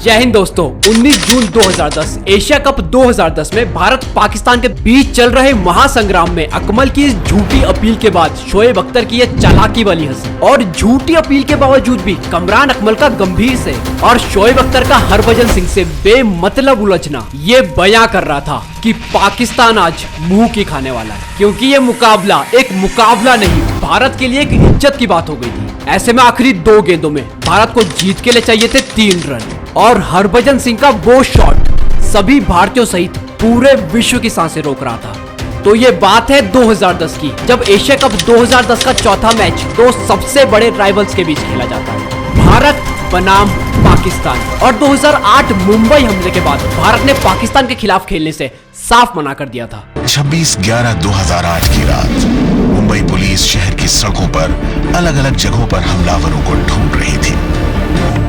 जय हिंद दोस्तों। 19 जून 2010 Asia cup 2010 में भारत पाकिस्तान के बीच चल रहे महासंग्राम में अकमल की इस झूठी अपील के बाद शोएब अख्तर की यह चालाकी वाली हंसी और झूठी अपील के बावजूद भी कमरान अकमल का गंभीर से और शोएब अख्तर का हरभजन सिंह से बेमतलब उलझना ये बयां कर रहा था कि पाकिस्तान आज मुंह की खाने वाला है, क्योंकि ये मुकाबला एक मुकाबला नहीं भारत के लिए एक इज्जत की बात हो गई थी। ऐसे में आखिरी 2 गेंदों में भारत को जीत के लिए चाहिए थे 3 रन और हरभजन सिंह का वो शॉट सभी भारतीयों सहित पूरे विश्व की सांसें रोक रहा था। तो ये बात है 2010 की, जब एशिया कप 2010 का चौथा मैच 2 सबसे बड़े राइवल्स के बीच खेला जाता है, भारत बनाम पाकिस्तान। और 2008 मुंबई हमले के बाद भारत ने पाकिस्तान के खिलाफ खेलने से साफ मना कर दिया था। 26/11/2008 की रात मुंबई पुलिस शहर की सड़कों पर अलग अलग जगहों पर हमलावरों को ढूंढ रही थी।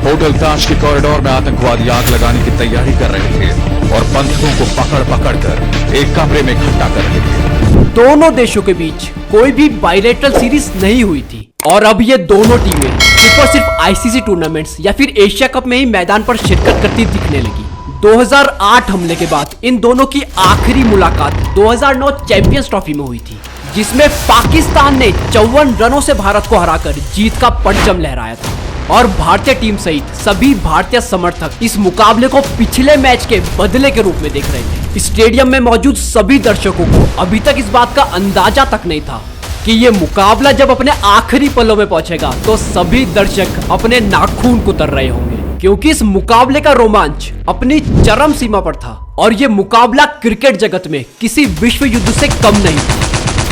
होटल ताज के कॉरिडोर में आतंकवादी आग लगाने की तैयारी कर रहे थे और बंधकों को पकड़ कर एक कमरे में इकट्ठा कर रहे थे। दोनों देशों के बीच कोई भी बायलैटरल सीरीज नहीं हुई थी और अब ये दोनों टीमें सिर्फ आईसीसी टूर्नामेंट्स या फिर एशिया कप में ही मैदान पर शिरकत करती दिखने लगी। 2008 हमले के बाद इन दोनों की आखिरी मुलाकात 2009 चैंपियंस ट्रॉफी में हुई थी, जिसमें पाकिस्तान ने 54 रनों से भारत को हराकर जीत का परचम लहराया था और भारतीय टीम सहित सभी भारतीय समर्थक इस मुकाबले को पिछले मैच के बदले के रूप में देख रहे थे। स्टेडियम में मौजूद सभी दर्शकों को अभी तक इस बात का अंदाजा तक नहीं था कि ये मुकाबला जब अपने आखिरी पलों में पहुंचेगा तो सभी दर्शक अपने नाखून कुतर रहे होंगे, क्योंकि इस मुकाबले का रोमांच अपनी चरम सीमा पर था और ये मुकाबला क्रिकेट जगत में किसी विश्व युद्ध से कम नहीं था।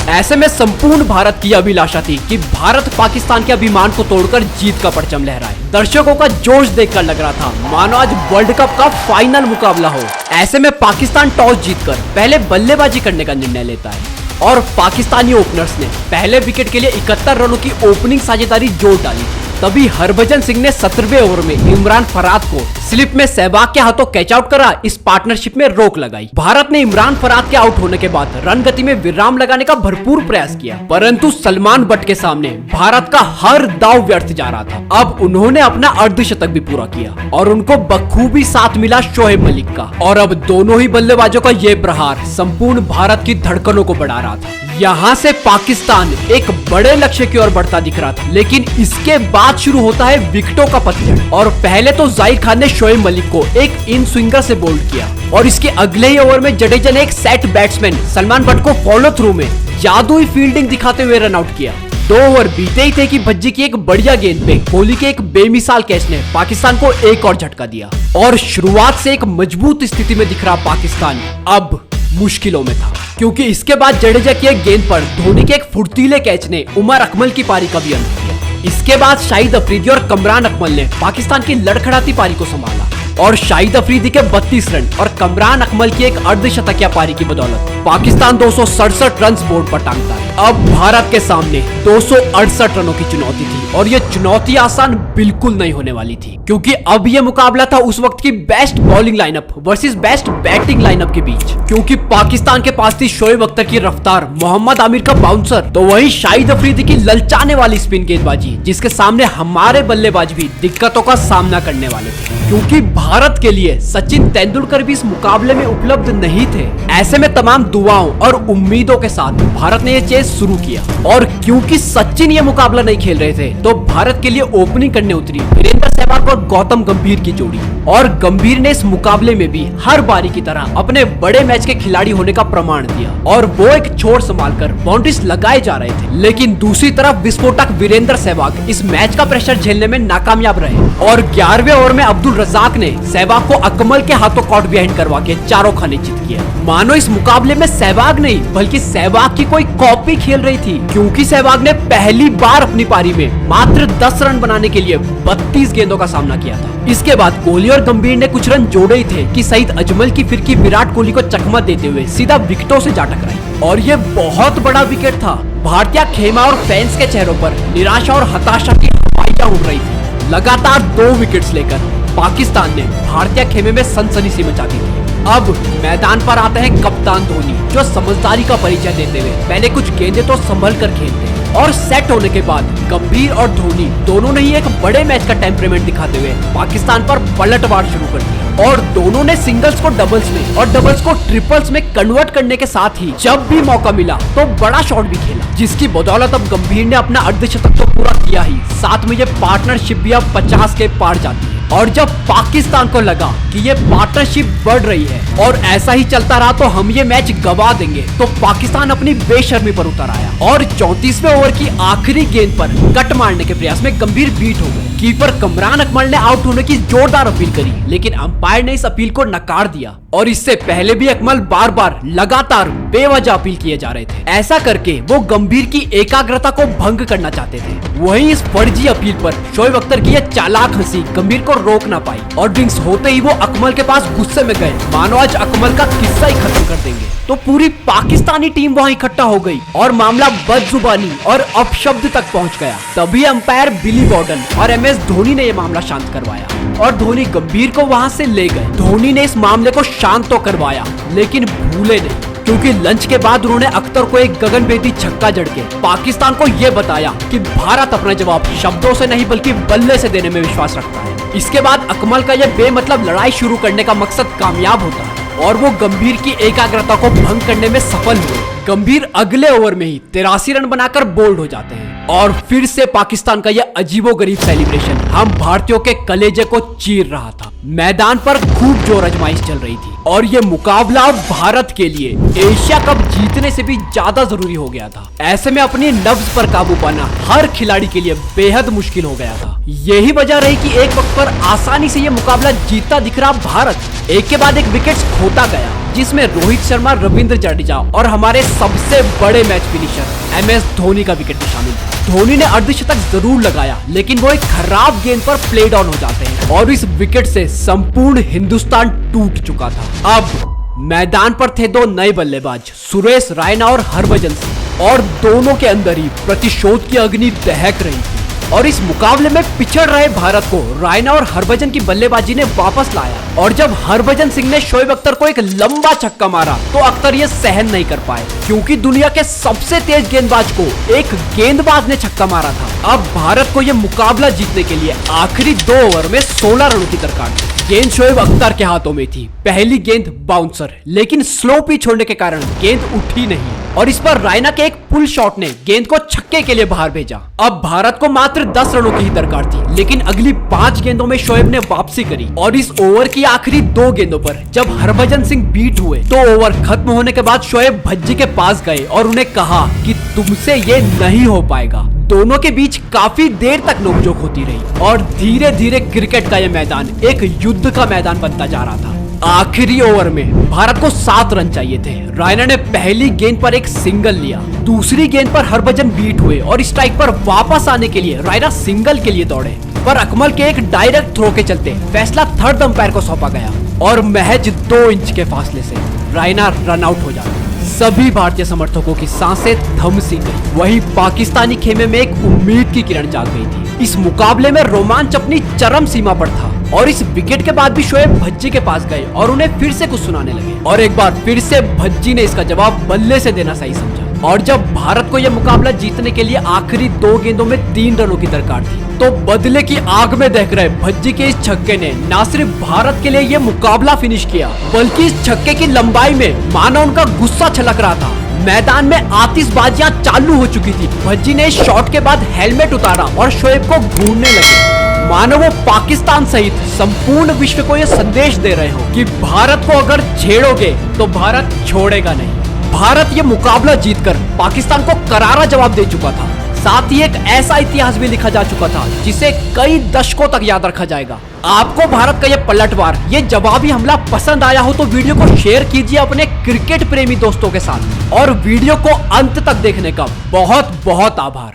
ऐसे में संपूर्ण भारत की अभिलाषा थी कि भारत पाकिस्तान के अभिमान को तोड़कर जीत का परचम लहराए। दर्शकों का जोश देखकर लग रहा था मानो आज वर्ल्ड कप का फाइनल मुकाबला हो। ऐसे में पाकिस्तान टॉस जीतकर पहले बल्लेबाजी करने का निर्णय लेता है और पाकिस्तानी ओपनर्स ने पहले विकेट के लिए 71 रनों की ओपनिंग साझेदारी जोड़ डाली। तभी हरभजन सिंह ने 17वें ओवर में इमरान फराद को स्लिप में सहवाग के हाथों कैच आउट करा। इस पार्टनरशिप में रोक लगाई। भारत ने इमरान फराद के आउट होने के बाद रन गति में विराम लगाने का भरपूर प्रयास किया, परंतु सलमान बट के सामने भारत का हर दाव व्यर्थ जा रहा था। अब उन्होंने अपना अर्धशतक भी पूरा किया और उनको बखूबी साथ मिला शोएब मलिक का और अब दोनों ही बल्लेबाजों का ये प्रहार संपूर्ण भारत की धड़कनों को बढ़ा रहा था। यहाँ से पाकिस्तान एक बड़े लक्ष्य की ओर बढ़ता दिख रहा था, लेकिन इसके बाद शुरू होता है विकेटों का पतझड़। और पहले तो जाहिर खान ने शोएब मलिक को एक इन स्विंगर से बोल्ड किया और इसके अगले ही ओवर में जडेजा ने एक सेट बैट्समैन सलमान बट को फॉलो थ्रू में जादुई फील्डिंग दिखाते हुए रन आउट किया। 2 ओवर बीते ही थे कि भज्जी की एक बढ़िया गेंद पे कोहली के एक बेमिसाल कैच ने पाकिस्तान को एक और झटका दिया और शुरुआत से एक मजबूत स्थिति में दिख रहा पाकिस्तान अब मुश्किलों में था, क्योंकि इसके बाद जडेजा की एक गेंद पर धोनी के एक फुर्तीले कैच ने उमर अकमल की पारी का भी अंत किया। इसके बाद शाहिद अफरीदी और कमरान अकमल ने पाकिस्तान की लड़खड़ाती पारी को संभाला और शाहिद अफरीदी के 32 रन और कमरान अकमल की एक अर्धशतकीय पारी की बदौलत पाकिस्तान 267 रन बोर्ड पर टांगता है। अब भारत के सामने 268 रनों की चुनौती थी और ये चुनौती आसान बिल्कुल नहीं होने वाली थी, क्योंकि अब ये मुकाबला था उस वक्त की best bowling lineup versus best batting lineup के बीच, क्योंकि पाकिस्तान के पास थी शोएब अख्तर की रफ्तार, मोहम्मद आमिर का बाउंसर, तो वहीं शाहिद अफरीदी की ललचाने वाली स्पिन गेंदबाजी, जिसके सामने हमारे बल्लेबाज भी दिक्कतों का सामना करने वाले थे, क्योंकि भारत के लिए सचिन तेंदुलकर भी इस मुकाबले में उपलब्ध नहीं थे। ऐसे में तमाम दुआओं और उम्मीदों के साथ भारत ने यह चेज शुरू किया और क्योंकि सचिन ये मुकाबला नहीं खेल रहे थे तो भारत के लिए ओपनिंग करने उतरी वीरेंद्र सहवाग और गौतम गंभीर की जोड़ी और गंभीर ने इस मुकाबले में भी हर बारी की तरह अपने बड़े मैच के खिलाड़ी होने का प्रमाण दिया और वो एक छोर संभालकर बाउंड्रीज लगाए जा रहे थे। लेकिन दूसरी तरफ विस्फोटक वीरेंद्र सहवाग इस मैच का प्रेशर झेलने में नाकामयाब रहे और 11वें ओवर में अब्दुल रजाक ने सहवाग को अकमल के हाथों कॉट बिहाइंड करवा के चारों खाने जीत किया। मानो इस मुकाबले में सहवाग नहीं बल्कि सहवाग की कोई कॉपी खेल रही थी, क्योंकि सहवाग ने पहली बार अपनी पारी में मात्र 10 रन बनाने के लिए 32 गेंदों का सामना किया था। इसके बाद कोहली और गंभीर ने कुछ रन जोड़े ही थे कि सईद अजमल की फिरकी विराट कोहली को चकमा देते हुए सीधा विकेटों से जा टकराई और ये बहुत बड़ा विकेट था। भारतीय खेमा और फैंस के चेहरों पर निराशा और हताशा की हवाइयां उड़ रही थी। लगातार 2 विकेट्स लेकर पाकिस्तान ने भारतीय खेमे में सनसनी सी मचा दी थी। अब मैदान पर आते हैं कप्तान धोनी, जो समझदारी का परिचय देते हुए पहले कुछ गेंदें तो संभल कर खेलते हैं और सेट होने के बाद गंभीर और धोनी दोनों ने ही एक बड़े मैच का टेम्परेमेंट दिखाते हुए पाकिस्तान पर पलटवार शुरू कर दिया और दोनों ने सिंगल्स को डबल्स में और डबल्स को ट्रिपल्स में कन्वर्ट करने के साथ ही जब भी मौका मिला तो बड़ा शॉट भी खेला, जिसकी बदौलत अब गंभीर ने अपना अर्धशतक तो पूरा किया ही, साथ में ये पार्टनरशिप भी अब 50 के पार जाती है। और जब पाकिस्तान को लगा कि ये पार्टनरशिप बढ़ रही है और ऐसा ही चलता रहा तो हम ये मैच गवा देंगे, तो पाकिस्तान अपनी बेशर्मी पर उतर आया और 34वें ओवर की आखिरी गेंद पर कट मारने के प्रयास में गंभीर बीट हो गए। कीपर कमरान अकमल ने आउट होने की जोरदार अपील करी, लेकिन अंपायर ने इस अपील को नकार दिया और इससे पहले भी अकमल बार बार लगातार बेवजह अपील किए जा रहे थे। ऐसा करके वो गंभीर की एकाग्रता को भंग करना चाहते थे। वहीं इस फर्जी अपील पर शोएब अख्तर की यह चालाक हंसी गंभीर को रोक ना पाई और ड्रिंक्स होते ही वो अकमल के पास गुस्से में गए, मानो आज अकमल का किस्सा ही खत्म कर देंगे। तो पूरी पाकिस्तानी टीम वहां इकट्ठा हो गई और मामला बदजुबानी और अपशब्द तक पहुंच गया। तभी अंपायर बिली बॉर्डन और MS धोनी ने यह मामला शांत करवाया और धोनी गंभीर को वहां से ले गए। धोनी ने इस मामले को शांत तो करवाया, लेकिन भूले नहीं, क्योंकि लंच के बाद उन्होंने अख्तर को एक गगनभेदी छक्का जड़ के पाकिस्तान को यह बताया कि भारत अपना जवाब शब्दों से नहीं बल्कि बल्ले से देने में विश्वास रखता है। इसके बाद अकमल का यह बेमतलब लड़ाई शुरू करने का मकसद कामयाब होता है और वो गंभीर की एकाग्रता को भंग करने में सफल हुए। गंभीर अगले ओवर में ही 83 रन बनाकर बोल्ड हो जाते हैं और फिर से पाकिस्तान का यह अजीबोगरीब सेलिब्रेशन हम भारतीयों के कलेजे को चीर रहा था। मैदान पर खूब जोर आजमाइश चल रही थी और ये मुकाबला भारत के लिए एशिया कप जीतने से भी ज्यादा जरूरी हो गया था। ऐसे में अपनी नब्ज पर काबू पाना हर खिलाड़ी के लिए बेहद मुश्किल हो गया था। यही वजह रही कि एक वक्त पर आसानी से ये मुकाबला जीतता दिख रहा भारत एक के बाद एक विकेट्स खोता गया, जिसमें रोहित शर्मा, रविंद्र जडेजा और हमारे सबसे बड़े मैच फिनिशर MS धोनी का विकेट भी शामिल था। धोनी ने अर्धशतक जरूर लगाया, लेकिन वो एक खराब गेंद पर प्ले डाउन हो जाते हैं और इस विकेट से संपूर्ण हिंदुस्तान टूट चुका था। अब मैदान पर थे दो नए बल्लेबाज, सुरेश रैना और हरभजन सिंह, और दोनों के अंदर ही प्रतिशोध की अग्नि दहक रही थी। और इस मुकाबले में पिछड़ रहे भारत को रैना और हरभजन की बल्लेबाजी ने वापस लाया और जब हरभजन सिंह ने शोएब अख्तर को एक लंबा छक्का मारा तो अख्तर ये सहन नहीं कर पाए, क्योंकि दुनिया के सबसे तेज गेंदबाज को एक गेंदबाज ने छक्का मारा था। अब भारत को यह मुकाबला जीतने के लिए आखिरी 2 ओवर में 16 रनों की दरकार थी। गेंद शोएब अख्तर के हाथों में थी। पहली गेंद बाउंसर, लेकिन स्लो पिच होने के कारण गेंद उठी नहीं और इस पर रैना के एक पुल शॉट ने गेंद को छक्के के लिए बाहर भेजा। अब भारत को मात्र 10 रनों की ही दरकार थी, लेकिन अगली 5 गेंदों में शोएब ने वापसी करी और इस ओवर की आखिरी 2 गेंदों पर जब हरभजन सिंह बीट हुए तो ओवर खत्म होने के बाद शोएब भज्जी के पास गए और उन्हें कहा कि तुमसे ये नहीं हो पाएगा। दोनों के बीच काफी देर तक नोकझोंक होती रही और धीरे धीरे क्रिकेट का यह मैदान एक युद्ध का मैदान बनता जा रहा था। आखिरी ओवर में भारत को 7 रन चाहिए थे। रैना ने पहली गेंद पर एक सिंगल लिया, दूसरी गेंद पर हरभजन बीट हुए और स्ट्राइक पर वापस आने के लिए रैना सिंगल के लिए दौड़े, पर अकमल के एक डायरेक्ट थ्रो के चलते फैसला थर्ड अंपायर को सौंपा गया और महज 2 इंच के फासले से रैना रन आउट हो जाता। सभी भारतीय समर्थकों की सांसें थम सी गई। वहीं पाकिस्तानी खेमे में एक उम्मीद की किरण जाग गई थी। इस मुकाबले में रोमांच अपनी चरम सीमा पर था और इस विकेट के बाद भी शोएब भज्जी के पास गए और उन्हें फिर से कुछ सुनाने लगे और एक बार फिर से भज्जी ने इसका जवाब बल्ले से देना सही समझा। और जब भारत को यह मुकाबला जीतने के लिए आखिरी 2 गेंदों में 3 रनों की दरकार थी तो बदले की आग में दहक रहे भज्जी के इस छक्के ने न सिर्फ भारत के लिए यह मुकाबला फिनिश किया, बल्कि इस छक्के की लंबाई में मानो उनका गुस्सा छलक रहा था। मैदान में आतिशबाजियां चालू हो चुकी थी। भज्जी ने इस शॉट के बाद हेलमेट उतारा और शोएब को घूरने लगे, मानो वो पाकिस्तान सहित संपूर्ण विश्व को यह संदेश दे रहे हो कि भारत को अगर छेड़ोगे तो भारत छोड़ेगा नहीं। भारत ये मुकाबला जीतकर पाकिस्तान को करारा जवाब दे चुका था। साथ ही एक ऐसा इतिहास भी लिखा जा चुका था जिसे कई दशकों तक याद रखा जाएगा। आपको भारत का ये पलटवार, ये जवाबी हमला पसंद आया हो तो वीडियो को शेयर कीजिए अपने क्रिकेट प्रेमी दोस्तों के साथ और वीडियो को अंत तक देखने का बहुत बहुत आभार।